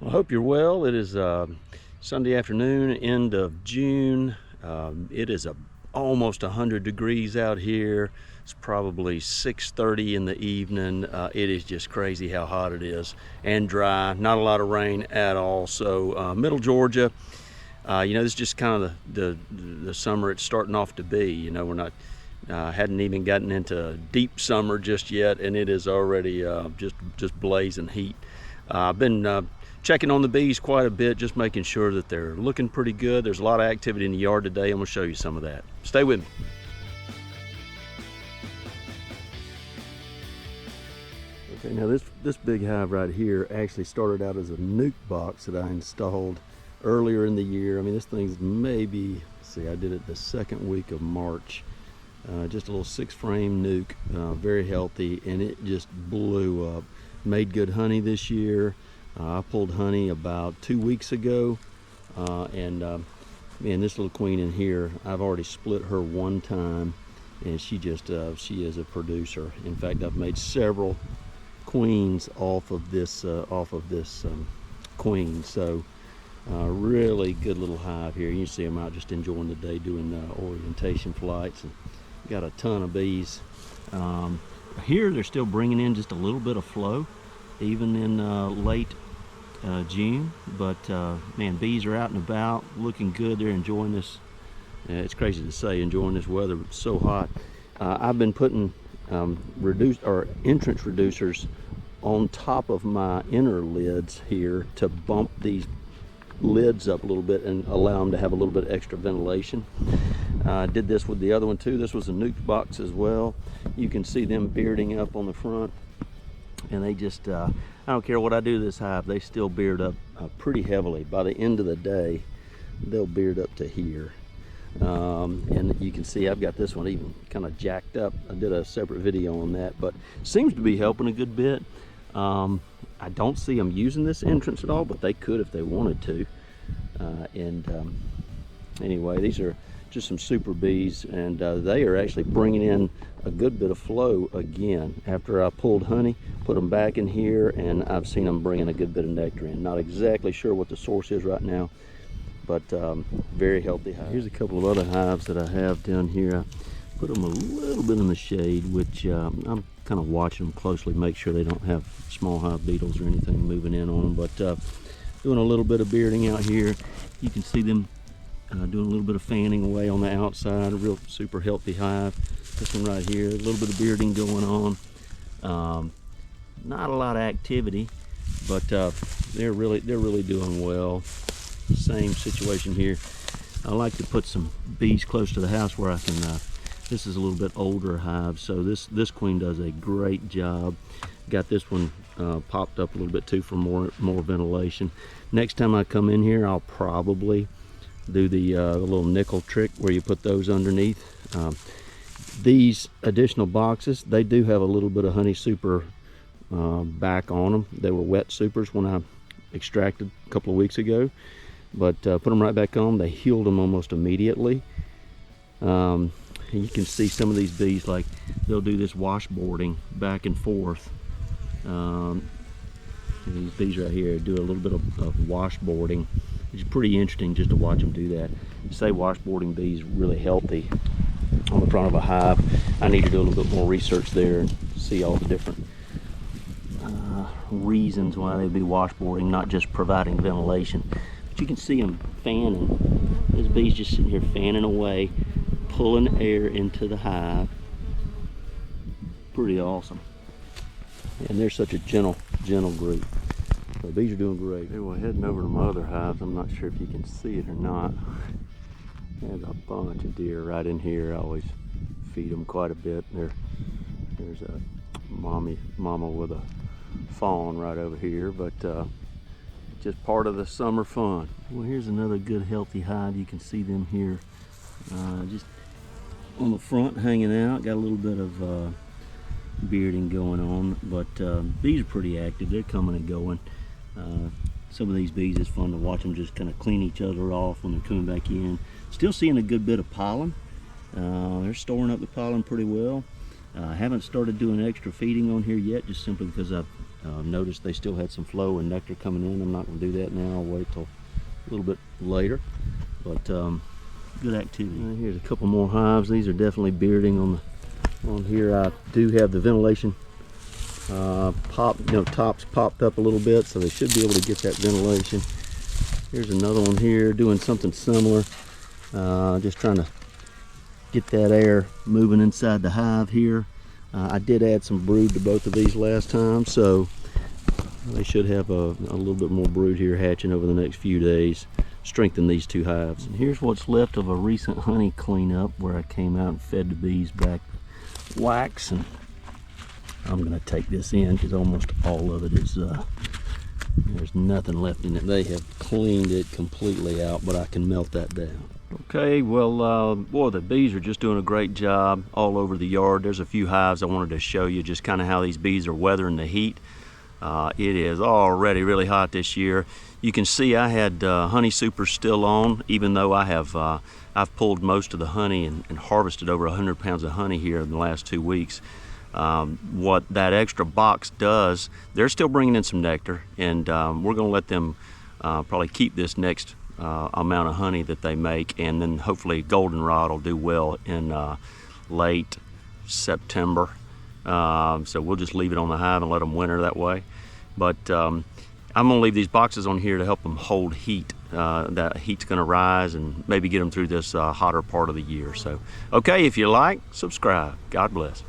I hope you're well. It is Sunday afternoon, end of June. It is almost 100 degrees out here. It's probably 6:30 in the evening. It is just crazy how hot it is and dry. Not a lot of rain at all. So middle Georgia, this is just kind of the summer it's starting off to be. We're not hadn't even gotten into deep summer just yet, and it is already just blazing heat. I've been checking on the bees quite a bit, just making sure that they're looking pretty good. There's a lot of activity in the yard today. I'm going to show you some of that. Stay with me. Okay, now this big hive right here actually started out as a nuke box that I installed earlier in the year. I mean, this thing's maybe, see, I did it the second week of March. Just a little 6-frame nuke, very healthy, and it just blew up. Made good honey this year. I pulled honey about 2 weeks ago, and man, this little queen in here, I've already split her one time, and she is a producer. In fact, I've made several queens off of this queen. So really good little hive here. You see them out just enjoying the day, doing orientation flights, and got a ton of bees. Here they're still bringing in just a little bit of flow, even in late June, but man, bees are out and about, looking good. They're enjoying this. It's crazy to say, enjoying this weather. It's so hot. I've been putting entrance reducers on top of my inner lids here to bump these lids up a little bit and allow them to have a little bit extra ventilation. I did this with the other one too. This was a nuke box as well. You can see them bearding up on the front, and they just I don't care what I do to this hive, they still beard up pretty heavily. By the end of the day, they'll beard up to here. And you can see I've got this one even kind of jacked up. I did a separate video on that, but seems to be helping a good bit. I don't see them using this entrance at all, but they could if they wanted to. Anyway, these are just some super bees, and they are actually bringing in a good bit of flow again. After I pulled honey, put them back in here, and I've seen them bringing a good bit of nectar in. Not exactly sure what the source is right now, but very healthy hive. Here's a couple of other hives that I have down here. I put them a little bit in the shade, which I'm kind of watching them closely, make sure they don't have small hive beetles or anything moving in on them. But doing a little bit of bearding out here. You can see them doing a little bit of fanning away on the outside. A real super healthy hive. This one right here, a little bit of bearding going on. Not a lot of activity, but they're really doing well. Same situation here. I like to put some bees close to the house where I can. This is a little bit older hive, so this queen does a great job. Got this one popped up a little bit too for more ventilation. Next time I come in here, I'll probably do the little nickel trick where you put those underneath. These additional boxes, they do have a little bit of honey super back on them. They were wet supers when I extracted a couple of weeks ago, but put them right back on. They healed them almost immediately. You can see some of these bees, like they'll do this washboarding back and forth. These bees right here do a little bit of washboarding. It's pretty interesting just to watch them do that. You say washboarding bees really healthy on the front of a hive. I need to do a little bit more research there and see all the different reasons why they'd be washboarding, not just providing ventilation. But you can see them fanning. This bee's just sitting here fanning away, pulling air into the hive. Pretty awesome. And they're such a gentle group. So the bees are doing great. Okay, well, heading over to my other hives. I'm not sure if you can see it or not. There's a bunch of deer right in here. I always feed them quite a bit. There's a mama with a fawn right over here, but just part of the summer fun. Well, here's another good healthy hive. You can see them here just on the front hanging out. Got a little bit of bearding going on, but bees are pretty active. They're coming and going. Some of these bees, it's fun to watch them just kind of clean each other off when they're coming back in. Still seeing a good bit of pollen. They're storing up the pollen pretty well. I haven't started doing extra feeding on here yet, just simply because I've Noticed they still had some flow and nectar coming in. I'm not going to do that now. I'll wait till a little bit later. But good activity. Here's a couple more hives. These are definitely bearding on here. I do have the ventilation tops popped up a little bit, so they should be able to get that ventilation. Here's another one here doing something similar. Just trying to get that air moving inside the hive here. I did add some brood to both of these last time, so they should have a little bit more brood here hatching over the next few days. Strengthen these two hives. And here's what's left of a recent honey cleanup where I came out and fed the bees back wax, and I'm gonna take this in because almost all of it is there's nothing left in it. They have cleaned it completely out, but I can melt that down. Okay, well, boy, the bees are just doing a great job all over the yard. There's a few hives I wanted to show you just kind of how these bees are weathering the heat. It is already really hot this year. You can see I had honey supers still on, even though I've pulled most of the honey and harvested over 100 pounds of honey here in the last 2 weeks. What that extra box does, they're still bringing in some nectar, and we're going to let them probably keep this next amount of honey that they make, and then hopefully goldenrod will do well in late September. So we'll just leave it on the hive and let them winter that way. But I'm going to leave these boxes on here to help them hold heat. That heat's going to rise and maybe get them through this hotter part of the year. So, okay, if you like, subscribe. God bless.